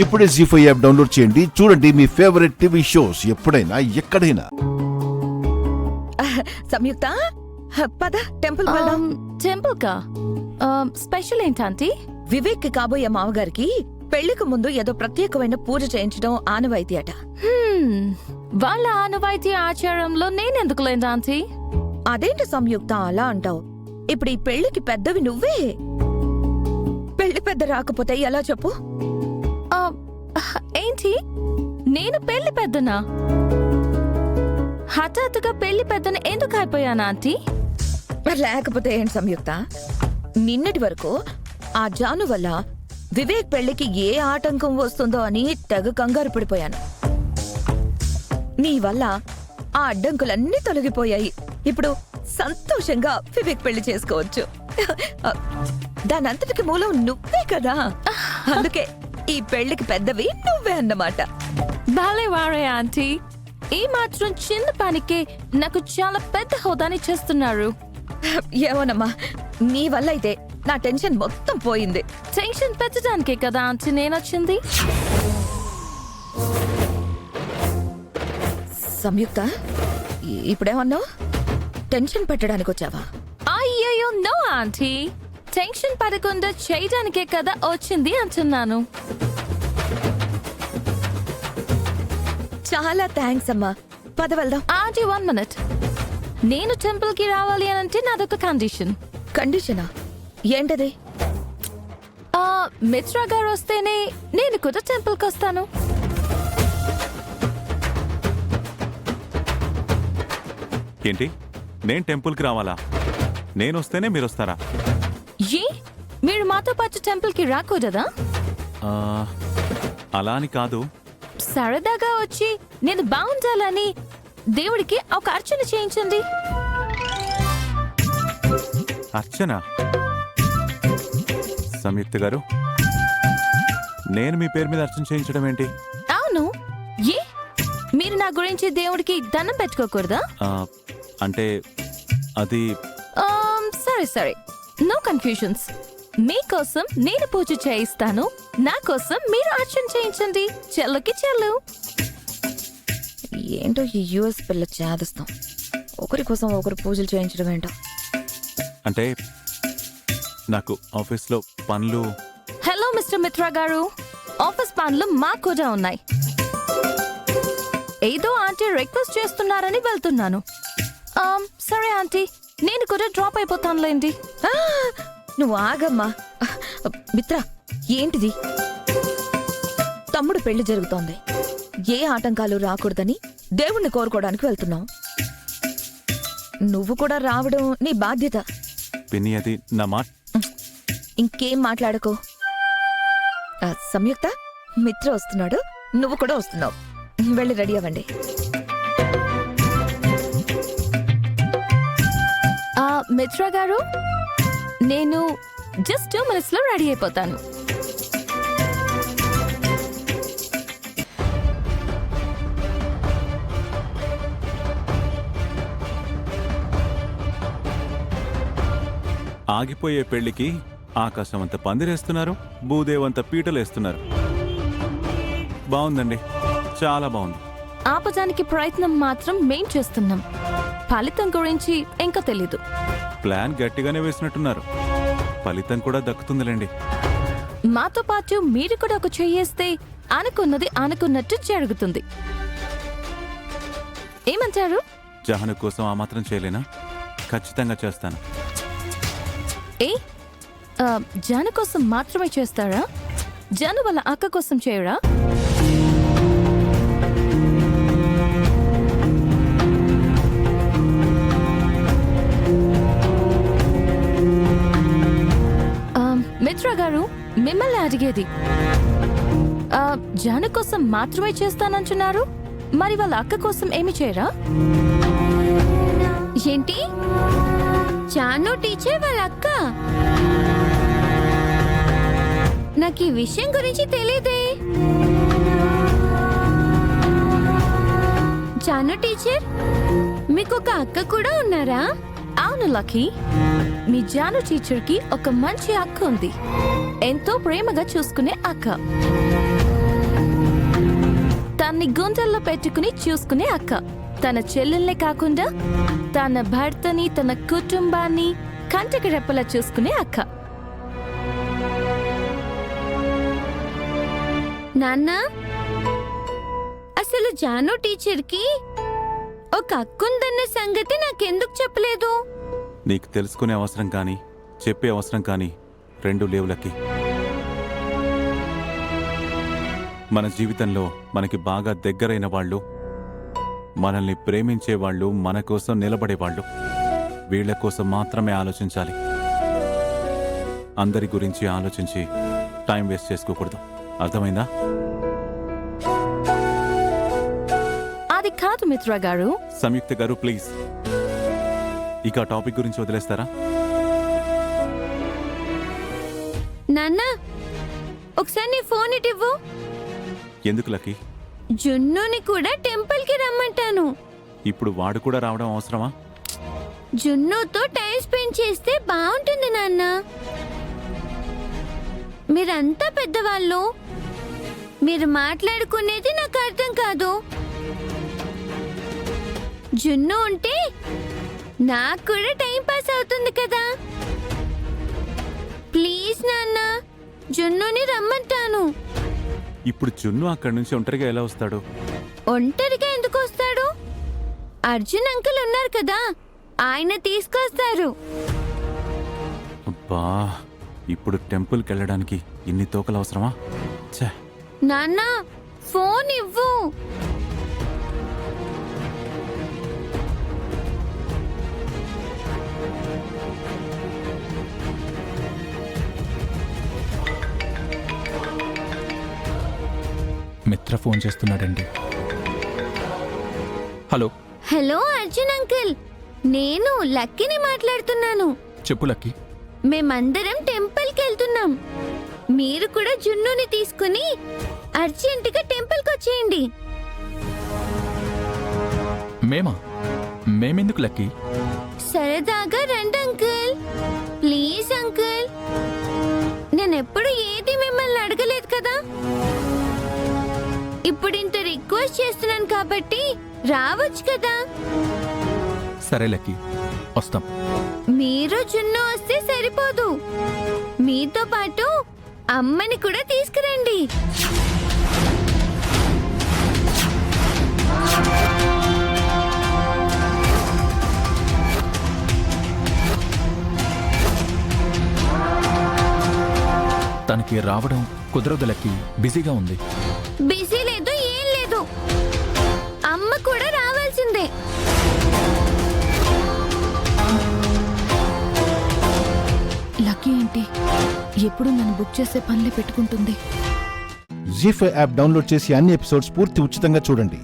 ఇప్పుడే జీ5 app download చేయండి. చూడండి మీ ఫేవరెట్ టీవీ షోస్ ఎప్పుడైనా ఎక్కడైనా. సంయుక్త పద టెంపుల్ టెంపుల్ కా స్పెషల్ ఏంటంటీ? వివేక్ కాబోయే మామగారికి పెళ్లికి ముందు ఏదో ప్రత్యేకమైన పూజ చేయించడం ఆనవాయితీ అట. వాళ్ళ ఆనవాయితీ ఆచారంలో నేనెందుకు లేదాంటీ? అదేంటి సంయుక్త అలా అంటావు? ఇప్పుడు ఈ పెళ్లికి పెద్దవి నువ్వే. పెళ్లి పెద్ద రాకపోతే ఎలా చెప్పు? ఏంటి నేను పెళ్లి పెద్దనా? హఠాత్తుగా పెళ్లి పెద్దన ఎందుకు అయిపోయానా ఆంటీ? లేకపోతే ఏంటి సంయుక్త, నిన్నటి వరకు ఆ జాను వల్ల వివేక్ పెళ్లికి ఏ ఆటంకం వస్తుందో అని తెగ కంగారు పడిపోయాను. నీ వల్ల ఆ అడ్డంకులన్నీ తొలగిపోయాయి. ఇప్పుడు సంతోషంగా వివేక్ పెళ్లి చేసుకోవచ్చు. దానంతటికి మూలం నువ్వే కదా. అందుకే ఈ పెళ్లికి పెద్దవి నువ్వే అన్నమాట. బాలే వారే ఆంటీ, ఈ మాత్రం చిన్న పనికే నాకు చాలా పెద్ద హోదాని చేస్తున్నారు. ఏమోనమ్మా, నీ వల్ల అయితే నా టెన్షన్ మొత్తం పోయింది. టెన్షన్ పెట్టడానికే కదా ఆంటీ నేనొచ్చింది. సంయుక్త, ఇప్పుడేమన్నావు? టెన్షన్ పెట్టడానికి వచ్చావా? అయ్యో నో ఆంటీ, టెన్షన్ పడకుండా చేయడానికే కదా వచ్చింది అంటున్నాను. చాలా థ్యాంక్స్ అమ్మా. పద వెళ్దాం. Aunty 1 minute. నేను టెంపుల్ కి రావాలి అని అంటే నాదొక కండిషన్. కండిషనా? ఏంటది? మిత్రా గారు వస్తేనే నేను కూడా టెంపుల్ కి వస్తాను. ఏంటి, నేను టెంపుల్ కి రావాలా? నేను వస్తేనే మీరు వస్తారా? ఏ, మీరు మాతో పాటు టెంపుల్ కి రాకూడదా? అలా అని కాదు. సరదాగా వచ్చి నేను బాగుండాలని దేవుడికి ఒక అర్చన చేయించండి. అర్చన? సంయుక్త గారు, నేను మీ పేరు మీద అర్చన చేయించడం ఏంటి? అవును, ఏ మీరు నా గురించి దేవుడికి దండం పెట్టుకోకూడదా? అంటే అది సరే సరే, నో కన్ఫ్యూజన్స్. మీకోసం నేను పూజ చేయిస్తాను, నా కోసం మీరు అర్చన చేయించండి. చెల్లుకి చెల్లు. ఏంటో ఈ యుఎస్ పిల్ల చేదస్తాం. ఒకరి కోసం ఒకరు పూజలు చేయించడం ఏంటో. అంటే నాకు ఆఫీస్లో పనులు. హలో మిస్టర్ మిత్రా గారు, ఆఫీస్ పనులు మాకు కూడా ఉన్నాయి. ఏదో ఆంటీ రిక్వెస్ట్ చేస్తున్నారని వెళ్తున్నాను. సరే ఆంటీ, నేను కూడా డ్రాప్ అయిపోతానులేండి. నువ్వు ఆగమ్మా. మిత్రా, ఏంటిది? తమ్ముడు పెళ్లి జరుగుతోంది, ఏ ఆటంకాలు రాకూడదని దేవుణ్ణి కోరుకోవడానికి వెళ్తున్నావు. నువ్వు కూడా రావడం నీ బాధ్యత. పిన్ని, అది నా మాట. ఇంకేం మాట్లాడకో. సంయుక్త, మిత్ర వస్తున్నాడు, నువ్వు కూడా వస్తున్నావు. వెళ్ళి రెడీ అవ్వండి. మిత్రా గారు, నేను జస్ట్ 2 minutes లో రెడీ అయిపోతాను. ఆగిపోయే పెళ్లికి ఆకాశమంత పందిరేస్తున్నారు, భూదేవంత పీటలేస్తున్నారు. బాగుందండి, చాలా బాగుంది. ఆపడానికి ప్రయత్నం మాత్రం మేం చేస్తున్నాం. ఫలితం గురించి ఇంకా తెలీదు. ప్లాన్ గట్టిగానే వేసినట్టున్నారు. ఫలితం కూడా దక్కుతుందిలేండి. మాతో పాటు మీరు కూడా ఒక చెయ్యేస్తే అనుకున్నది అనుకున్నట్టు జరుగుతుంది. ఏమంటారు? జహను కోసం ఆ మాత్రం చేయలేనా? ఖచ్చితంగా చేస్తాను. జాను కోసం మాత్రమే చేస్తారా? జాను వాళ్ళ అక్క కోసం చేయరా? మిత్రా గారు, మిమ్మల్ని అడిగేది. జాను కోసం మాత్రమే చేస్తానంటున్నారు, మరి వాళ్ళ అక్క కోసం ఏమి చేయరా? ఏంటి? జాను టీచర్ వాళ్ళ అక్క? నాకు ఈ విషయం గురించి తెలీదే. జాను టీచర్, మీకు ఒక అక్క కూడా ఉన్నారా? అవును లక్కీ, మీ జాను టీచర్ కి ఒక మంచి అక్క ఉంది, ఎంతో ప్రేమగా చూసుకునే అక్క. దాన్ని గుండెల్లో పెట్టుకుని చూసుకునే అక్క. తన చెల్లెల్నే కాకుండా తన భర్తని, తన కుటుంబాన్ని కంటికి రెప్పలా చూసుకునే అక్క. నాన్న, అసలు జాను టీచర్కి ఒక అక్కుందన్న సంగతి నాకెందుకు చెప్పలేదు? నీకు తెలుసుకునే అవసరం కానీ చెప్పే అవసరం కానీ రెండు లేవులకి. మన జీవితంలో మనకి బాగా దగ్గరైన వాళ్ళు, మనల్ని ప్రేమించే వాళ్ళు, మన కోసం నిలబడేవాళ్ళు, వీళ్ల కోసం మాత్రమే ఆలోచించాలి. అందరి గురించి ఆలోచించి టైం వేస్ట్ చేసుకోకూడదు. అర్థమైందా? అది కాదు మిత్ర గారు. సంయుక్త గారు ప్లీజ్, ఇక ఆ టాపిక్ గురించి వదిలేస్తారా? నాన్న, ఒకసారి నీ ఫోన్ ఇటివ్వు. ఎందుకు లక్కీ? జున్నుని కూడా టెంపుల్ కి రమ్మంటాను. ఇప్పుడు వాడు కూడా రావడం అవసరమా? జున్నుతో టైం స్పెండ్ చేస్తే బాగుంటుంది నాన్న. మీరంతా పెద్దవాళ్ళు, మీరు మాట్లాడుకునేది నాకు అర్థం కాదు. జున్ను ఉంటే నాకు కూడా టైం పాస్ అవుతుంది కదా. ప్లీజ్ నాన్న, జున్నుని రమ్మంటాను. ఇప్పుడు జున్ను అక్కడి నుంచి ఒంటరిగా ఎలా వస్తాడు? ఒంటరిగా ఎందుకు వస్తాడు? అర్జున్ అంకుల్ ఉన్నారు కదా, ఆయన తీసుకొస్తారు. అబ్బా, ఇప్పుడు టెంపుల్కి వెళ్ళడానికి ఇన్ని తోకలు అవసరమా? ఛే! నాన్న, ఫోన్ ఇవ్వు. మిత్ర ఫోన్ చేస్తున్నాడండి. హలో. హలో అర్జున్ అంకుల్, నేను లక్కీని మాట్లాడుతున్నాను. చెప్పు లక్కీ. మేమందరం టెంపుల్కి వెళ్తున్నాం. మీరు కూడా జున్నుని తీసుకుని అర్జెంటుగా టెంపుల్కి వచ్చేయండి. మేమెందుకు లక్కీ? సరదాగా రండి అంకుల్. ప్లీజ్ అంకుల్, నేనెప్పుడు ఏది మిమ్మల్ని అడగలేదు కదా. ఇప్పుడు ఇంత రిక్వెస్ట్ చేస్తున్నాను కాబట్టి రావచ్చు కదా. సరే లక్కీ, వస్తాం. మీరు జున్ను వస్తే సరిపోదు, మీతో పాటు అమ్మని కూడా తీసుకురండి. తనకి రావడం కుదరదు లక్కీ, బిజీగా ఉంది. బిజీ లేదు, ఏం లేదు. అమ్మ కూడా రావాల్సిందే. లక్కీ ఏంటి ఎప్పుడు నన్ను బుక్ చేసే పనులే పెట్టుకుంటుంది? జీ5 యాప్ డౌన్లోడ్ చేసి అన్ని ఎపిసోడ్స్ పూర్తి ఉచితంగా చూడండి.